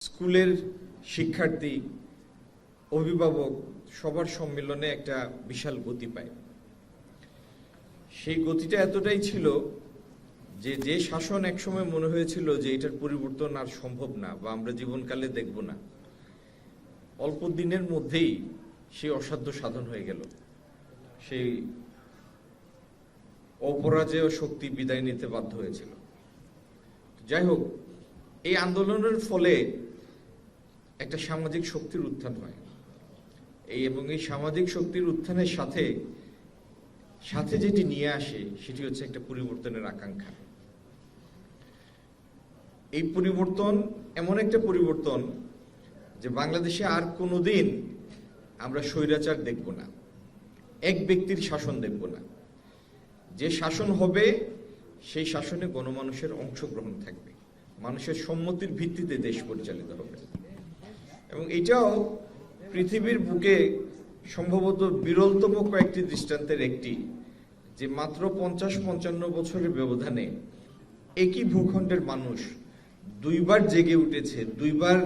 স্কুলের শিক্ষার্থী, অভিভাবক সবার সম্মেলনে একটা বিশাল গতি পায়। সেই গতিটা এতটাই ছিল যে শাসন একসময় মনে হয়েছিল যে এটার পরিবর্তন আর সম্ভব না বা আমরা জীবনকালে দেখব না, অল্প দিনের মধ্যেই সেই অসাধ্য সাধন হয়ে গেল। সেই অপরাজেয় শক্তি বিদায় নিতে বাধ্য হয়েছিল। যাই হোক, এই আন্দোলনের ফলে একটা সামাজিক শক্তির উত্থান হয় এবং এই সামাজিক শক্তির উত্থানের সাথে সাথে যেটি নিয়ে আসে সেটি হচ্ছে একটা পরিবর্তনের আকাঙ্ক্ষা। এই পরিবর্তন এমন একটা পরিবর্তন যে বাংলাদেশে আর কোনোদিন আমরা স্বৈরাচার দেখব না, এক ব্যক্তির শাসন দেখব না। যে শাসন হবে সেই শাসনে গণমানুষের অংশগ্রহণ থাকবে, মানুষের সম্মতির ভিত্তিতে দেশ পরিচালিত হবে। এবং এটাও পৃথিবীর বুকে সম্ভবত বিরলতম কয়েকটি দৃষ্টান্তের একটি, যে মাত্র 50-55 বছরের ব্যবধানে একই ভূখণ্ডের মানুষ দুইবার জেগে উঠেছে, দুইবার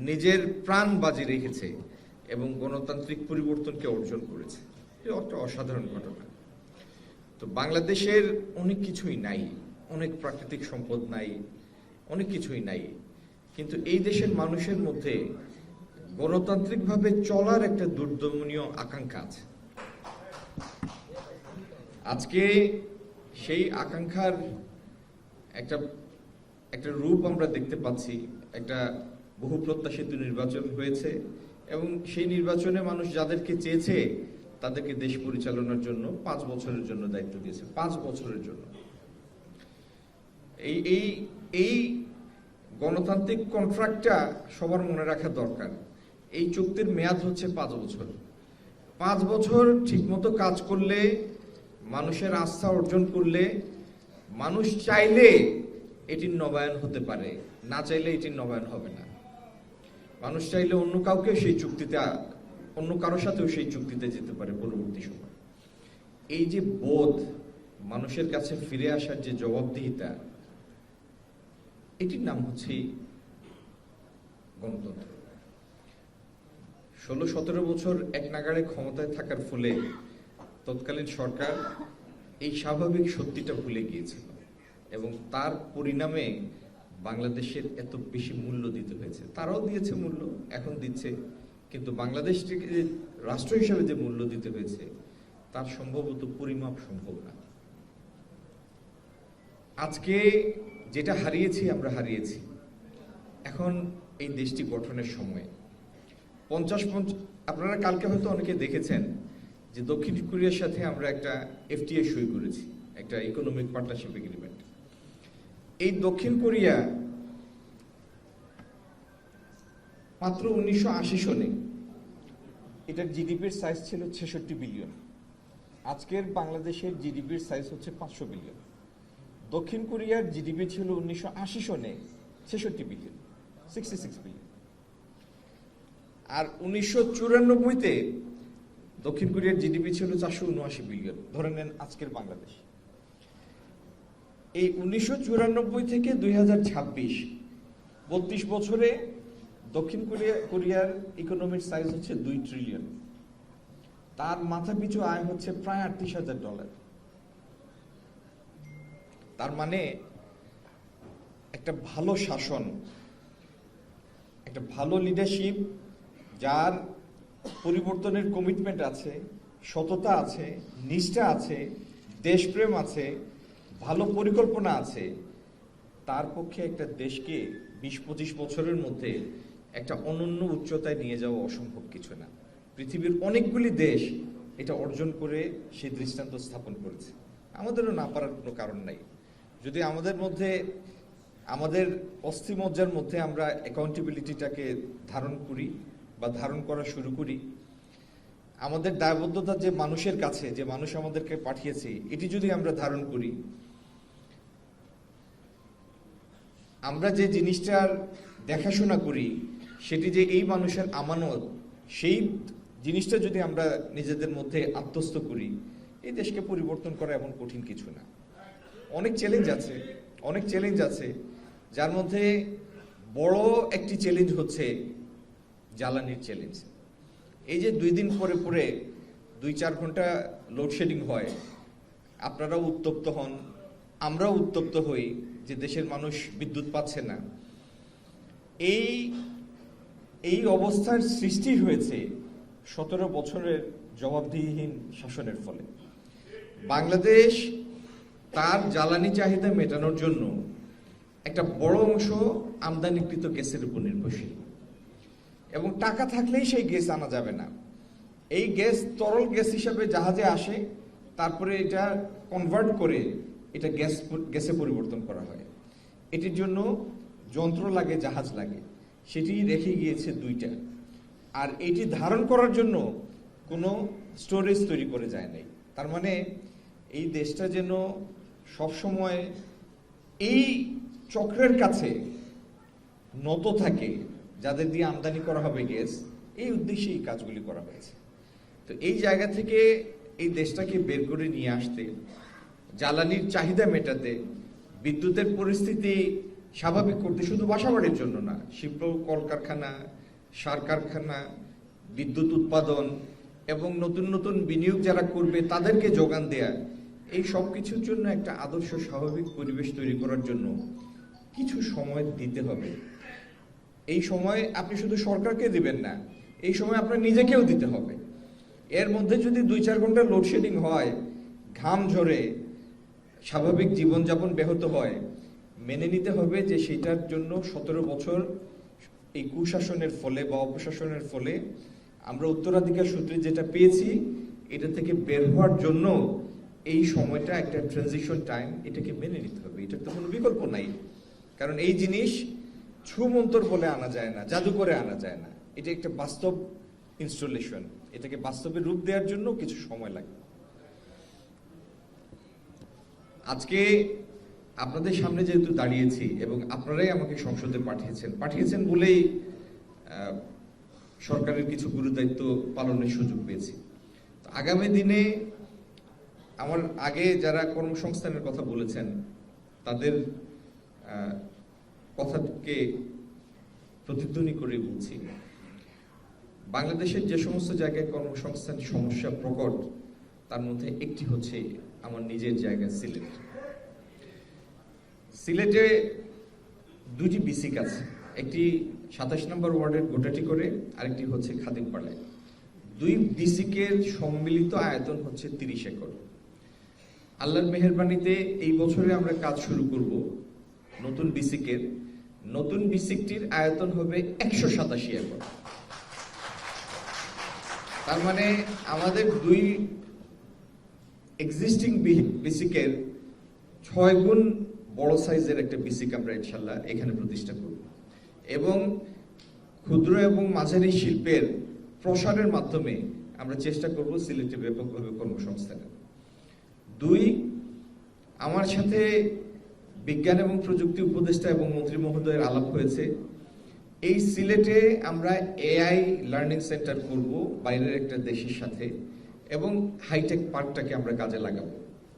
নিজের প্রাণ বাজি রেখেছে এবং গণতান্ত্রিক পরিবর্তনকে অর্জন করেছে। এটা একটা অসাধারণ ঘটনা। তো বাংলাদেশের অনেক কিছুই নাই, অনেক প্রাকৃতিক সম্পদ নাই, অনেক কিছুই নাই, কিন্তু এই দেশের মানুষের মধ্যে গণতান্ত্রিকভাবে চলার একটা দুর্দমনীয় আকাঙ্ক্ষা আছে। আজকে সেই আকাঙ্ক্ষার একটা রূপ আমরা দেখতে পাচ্ছি। একটা বহু প্রত্যাশিত নির্বাচন হয়েছে এবং সেই নির্বাচনে মানুষ যাদেরকে চেয়েছে তাদেরকে দেশ পরিচালনার জন্য 5 বছরের জন্য দায়িত্ব দিয়েছে। 5 বছরের জন্য এই গণতান্ত্রিক কন্ট্রাক্টটা সবার মনে রাখা দরকার। এই চুক্তির মেয়াদ হচ্ছে 5 বছর। 5 বছর ঠিকমতো কাজ করলে, মানুষের আস্থা অর্জন করলে, মানুষ চাইলে এটির নবায়ন হতে পারে, না চাইলে এটির নবায়ন হবে না। মানুষ চাইলে অন্য কাউকে সেই চুক্তিতে, অন্য কারোর সাথেও সেই চুক্তিতে যেতে পারে পরবর্তী সময়। এই যে বোধ, মানুষের কাছে ফিরে আসার যে জবাবদিহিতা, এটির নাম হচ্ছে গণতন্ত্র। 16-17 বছর এক নাগাড়ে ক্ষমতায় থাকার ফলে তৎকালীন সরকার এই স্বাভাবিক সত্যিটা ভুলে গিয়েছিল এবং তার পরিণামে বাংলাদেশের এত বেশি মূল্য দিতে হয়েছে। তারাও দিয়েছে মূল্য, এখন দিচ্ছে, কিন্তু বাংলাদেশকে রাষ্ট্র হিসাবে যে মূল্য দিতে হয়েছে তার সম্ভবত পরিমাপ সম্ভব না। আজকে যেটা হারিয়েছি, আমরা হারিয়েছি। এখন এই দেশটি গঠনের সময়। আপনারা কালকে হয়তো অনেকে দেখেছেন যে দক্ষিণ কোরিয়ার সাথে আমরা একটা FTA সই করেছি, একটা ইকোনমিক পার্টনারশিপ এগ্রিমেন্ট। এই দক্ষিণ কোরিয়া মাত্র 1980 সনে এটার জিডিপির সাইজ ছিল 66 বিলিয়ন। আজকের বাংলাদেশের জিডিপির সাইজ হচ্ছে 500 বিলিয়ন। দক্ষিণ কোরিয়ার জিডিপি ছিল 1980 সনে 66 বিলিয়ন, 66 বিলিয়ন। আর 1994-তে দক্ষিণ কোরিয়ার জিডিপি ছিল 479 বিলিয়ন। ধরে নেন আজকের বাংলাদেশ। এই 1994 থেকে 2026, 32 বছরে দক্ষিণ কোরিয়ার ইকোনমির সাইজ হচ্ছে 2 ট্রিলিয়ন। তার মাথা পিছু আয় হচ্ছে প্রায় $38,000। তার মানে একটা ভালো শাসন, একটা ভালো লিডারশিপ, যার পরিবর্তনের কমিটমেন্ট আছে, সততা আছে, নিষ্ঠা আছে, দেশপ্রেম আছে, ভালো পরিকল্পনা আছে, তার পক্ষে একটা দেশকে 20-25 বছরের মধ্যে একটা অনন্য উচ্চতায় নিয়ে যাওয়া অসম্ভব কিছু না। পৃথিবীর অনেকগুলি দেশ এটা অর্জন করে সেই দৃষ্টান্ত স্থাপন করেছে। আমাদেরও না পারার কোনো কারণ নাই। যদি আমাদের মধ্যে, আমাদের অস্থিমজ্জার মধ্যে আমরা অ্যাকাউন্টেবিলিটিটাকে ধারণ করি বা ধারণ করা শুরু করি, আমাদের দায়বদ্ধতা যে মানুষের কাছে, যে মানুষ আমাদেরকে পাঠিয়েছে, এটি যদি আমরা ধারণ করি, আমরা যে জিনিসটার দেখাশোনা করি সেটি যে এই মানুষের আমানত, সেই জিনিসটা যদি আমরা নিজেদের মধ্যে আত্মস্থ করি, এই দেশকে পরিবর্তন করা এমন কঠিন কিছু না। অনেক চ্যালেঞ্জ আছে, যার মধ্যে বড় একটি চ্যালেঞ্জ হচ্ছে জ্বালানির চ্যালেঞ্জ। এই যে 2 দিন পরে পরে 2-4 ঘন্টা লোডশেডিং হয়, আপনারাও উত্তপ্ত হন, আমরাও উত্তপ্ত হই যে দেশের মানুষ বিদ্যুৎ পাচ্ছে না। এই অবস্থার সৃষ্টি হয়েছে 17 বছরের জবাবদিহিহীন শাসনের ফলে। বাংলাদেশ তার জ্বালানি চাহিদা মেটানোর জন্য একটা বড় অংশ আমদানিকৃত গ্যাসের উপর নির্ভরশীল, এবং টাকা থাকলেই সেই গ্যাস আনা যাবে না। এই গ্যাস তরল গ্যাস হিসাবে জাহাজে আসে, তারপরে এটা কনভার্ট করে এটা গ্যাসে পরিবর্তন করা হয়। এটির জন্য যন্ত্র লাগে, জাহাজ লাগে, সেটি রেখে গিয়েছে 2টা। আর এটি ধারণ করার জন্য কোনো স্টোরেজ তৈরি করে যায় নাই। তার মানে এই দেশটা যেন সবসময় এই চক্রের কাছে নত থাকে, যাদের দিয়ে আমদানি করা হবে গ্যাস, এই উদ্দেশ্যে এই কাজগুলি করা হয়েছে। তো এই জায়গা থেকে এই দেশটাকে বের করে নিয়ে আসতে, জ্বালানির চাহিদা মেটাতে, বিদ্যুতের পরিস্থিতি স্বাভাবিক করতে, শুধু বাসাবাড়ির জন্য না, শিল্প কলকারখানা, সার কারখানা, বিদ্যুৎ উৎপাদন এবং নতুন নতুন বিনিয়োগ যারা করবে তাদেরকে যোগান দেয়া, এই সব কিছুর জন্য একটা আদর্শ স্বাভাবিক পরিবেশ তৈরি করার জন্য কিছু সময় দিতে হবে। এই সময় আপনি শুধু সরকারকে দিবেন না, এই সময় আপনার নিজেকেও দিতে হবে। এর মধ্যে যদি 2-4 ঘন্টা লোডশেডিং হয়, ঘাম ঝরে, স্বাভাবিক জীবনযাপন ব্যাহত হয়, মেনে নিতে হবে যে সেটার জন্য 17 বছর এই কুশাসনের ফলে বা অপশাসনের ফলে আমরা উত্তরাধিকার সূত্রে যেটা পেয়েছি, এটা থেকে বের হওয়ার জন্য এই সময়টা একটা ট্রানজিশন টাইম, এটাকে মেনে নিতে হবে। এটার তো কোনো বিকল্প নাই, কারণ এই জিনিস ছুমন্তর বলে আনা যায় না, জাদু করে আনা যায় না। এটা একটা বাস্তব ইনস্টলেশন, এটাকে বাস্তবে রূপ দেওয়ার জন্য কিছু সময় লাগে। আজকে আপনাদের সামনে যেহেতু দাঁড়িয়েছি এবং আপনারাই আমাকে সংসদে পাঠিয়েছেন বলেই সরকারের কিছু গুরুদায়িত্ব পালনের সুযোগ পেয়েছি। আগামী দিনে আমার আগে যারা কর্মসংস্থানের কথা বলেছেন, তাদের কথাকে প্রতিধ্বনি করে বলছি, বাংলাদেশের যে সমস্ত জায়গায় কর্মসংস্থান সমস্যা প্রকট, তার মধ্যে একটি হচ্ছে আমার নিজের জায়গা সিলেট। সিলেটে 2টি বিসিক আছে, একটি 27 নম্বর ওয়ার্ডের গোটাটি করে, আরেকটি হচ্ছে খাদিমপাড়ায়। 2 বিসিকের সম্মিলিত আয়তন হচ্ছে 30 একর। আল্লাহর মেহেরবানিতে এই বছরে আমরা কাজ শুরু করব নতুন বিসিকের। নতুন বিসিকটির আয়তন হবে 187 একর। তার মানে আমাদের 2 এক্সিস্টিং বিসিকের 6 গুণ বড় সাইজের একটা বিসিক আমরা ইনশাল্লাহ এখানে প্রতিষ্ঠা করব, এবং ক্ষুদ্র এবং মাঝারি শিল্পের প্রসারের মাধ্যমে আমরা চেষ্টা করব সিলেটে ব্যাপকভাবে কর্মসংস্থানের। 2, আমার সাথে বিজ্ঞান এবং প্রযুক্তি উপদেষ্টা এবং মন্ত্রী মহোদয়ের আলাপ হয়েছে। এই সিলেটে আমরা এআই লার্নিং সেন্টার করব বাইরের একটা দেশের সাথে, এবং হাইটেক পার্কটাকে আমরা কাজে লাগাবো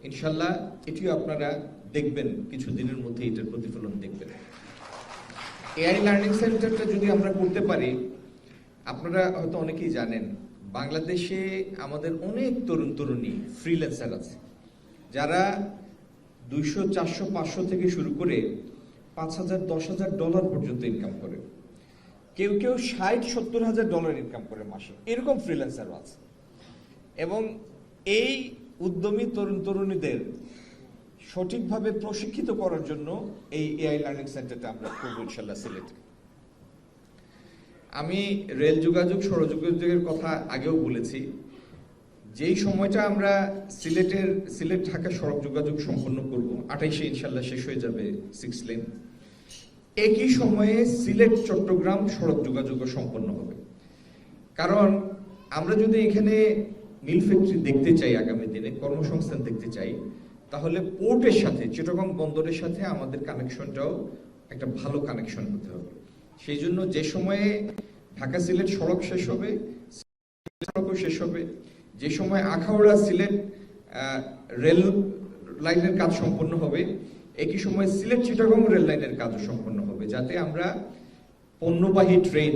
ইনশাল্লাহ। এটিও আপনারা দেখবেন, কিছুদিনের মধ্যে এটার প্রতিফলন দেখবেন। এআই লার্নিং সেন্টারটা যদি আমরা করতে পারি, আপনারা হয়তো অনেকেই জানেন, বাংলাদেশে আমাদের অনেক তরুণ তরুণী ফ্রিল্যান্সার আছে, যারা 200, 400, 500 থেকে শুরু করে $5,000, $10,000 পর্যন্ত ইনকাম করে। কেউ কেউ $60,000-70,000 ইনকাম করে মাসে, এরকম ফ্রিল্যান্সারও আছে। এবং এই উদ্যমী তরুণ তরুণীদের সঠিকভাবে প্রশিক্ষিত করার জন্য এই এআই লার্নিং সেন্টারটা আমরা করবো ইনশাল্লাহ সিলেটে। আমি রেল যোগাযোগ, সড়ক যোগাযোগের কথা আগেও বলেছি। যেই সময়টা আমরা সিলেট ঢাকা সড়ক যোগাযোগ সম্পন্ন করব, 28-এ ইনশাল্লাহ শেষ হয়ে যাবে 6 লেন। একই সময়ে সিলেট চট্টগ্রাম সড়ক যোগাযোগও সম্পন্ন হবে। কারণ আমরা যদি এখানে মিল ফ্যাক্টরি দেখতে চাই, আগামী দিনে কর্মসংস্থান দেখতে চাই, তাহলে পোর্টের সাথে, চিটাগং বন্দরের সাথে আমাদের কানেকশনটাও একটা ভালো কানেকশন হতে হবে। সেই জন্য যে সময়ে ঢাকা সিলেট সড়ক শেষ হবে, সড়কও শেষ হবে, যে সময় আখাউড়া সিলেট রেল লাইনের কাজ সম্পন্ন হবে, একই সময় সিলেট চিটাগং রেল লাইনের কাজও সম্পন্ন হবে, যাতে আমরা পণ্যবাহী ট্রেন,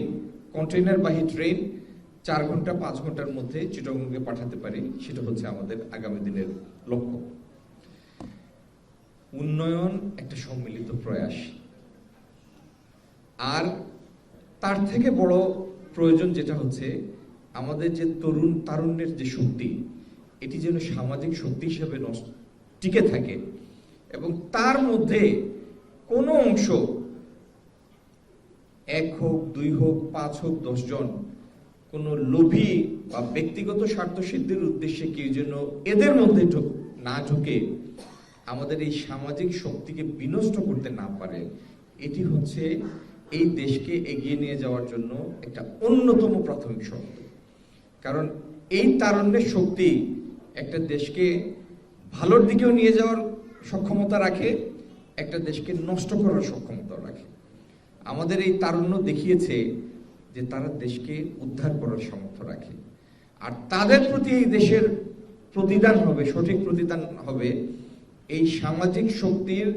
কন্টেইনারবাহী ট্রেন 4 ঘন্টা 5 ঘন্টার মধ্যে চিটাগংকে পাঠাতে পারি, সেটা হচ্ছে আমাদের আগামী দিনের লক্ষ্য। উন্নয়ন একটা সম্মিলিত প্রয়াস, আর তার থেকে বড় প্রয়োজন যেটা হচ্ছে আমাদের যে তারুণ্যের যে শক্তি, এটি যেন সামাজিক শক্তি হিসেবে টিকে থাকে এবং তার মধ্যে কোনো অংশ 1 হোক 2 হোক 5 হোক 10 জন কোনো লোভী বা ব্যক্তিগত স্বার্থ সিদ্ধির উদ্দেশ্যে কেউ যেন এদের মধ্যে না ঢুকে আমাদের এই সামাজিক শক্তিকে বিনষ্ট করতে না পারে। এটি হচ্ছে এই দেশকে এগিয়ে নিয়ে যাওয়ার জন্য একটা অন্যতম প্রাথমিক শর্ত। কারণ এই তারুণ্যের শক্তি একটা দেশকে ভালোর দিকেও নিয়ে যাওয়ার সক্ষমতা রাখে, একটা দেশকে নষ্ট করার সক্ষমতা রাখে। আমাদের এই তারুণ্য দেখিয়েছে যে তারা দেশকে উদ্ধার করার সামর্থ্য রাখে, আর তাদের প্রতি এই দেশের প্রতিদান হবে, সঠিক প্রতিদান হবে এই সামাজিক শক্তির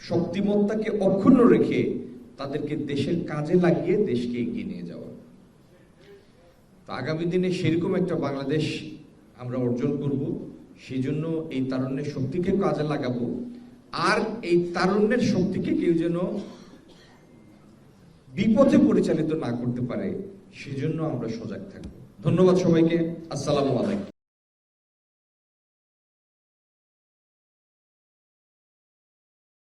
শক্তিমত্তাকে অক্ষুণ্ণ রেখে তাদেরকে দেশের কাজে লাগিয়ে দেশকে এগিয়ে নিয়ে যাওয়া। তো আগামী দিনে সেরকম একটা বাংলাদেশ আমরা অর্জন করব, সেই জন্য এই তারুণ্যের শক্তিকে কাজে লাগাবো, আর এই তারুণ্যের শক্তিকে কেউ যেন বিপথে পরিচালিত না করতে পারে, সেজন্য আমরা সজাগ থাকবো। ধন্যবাদ সবাইকে। আসসালামু আলাইকুম।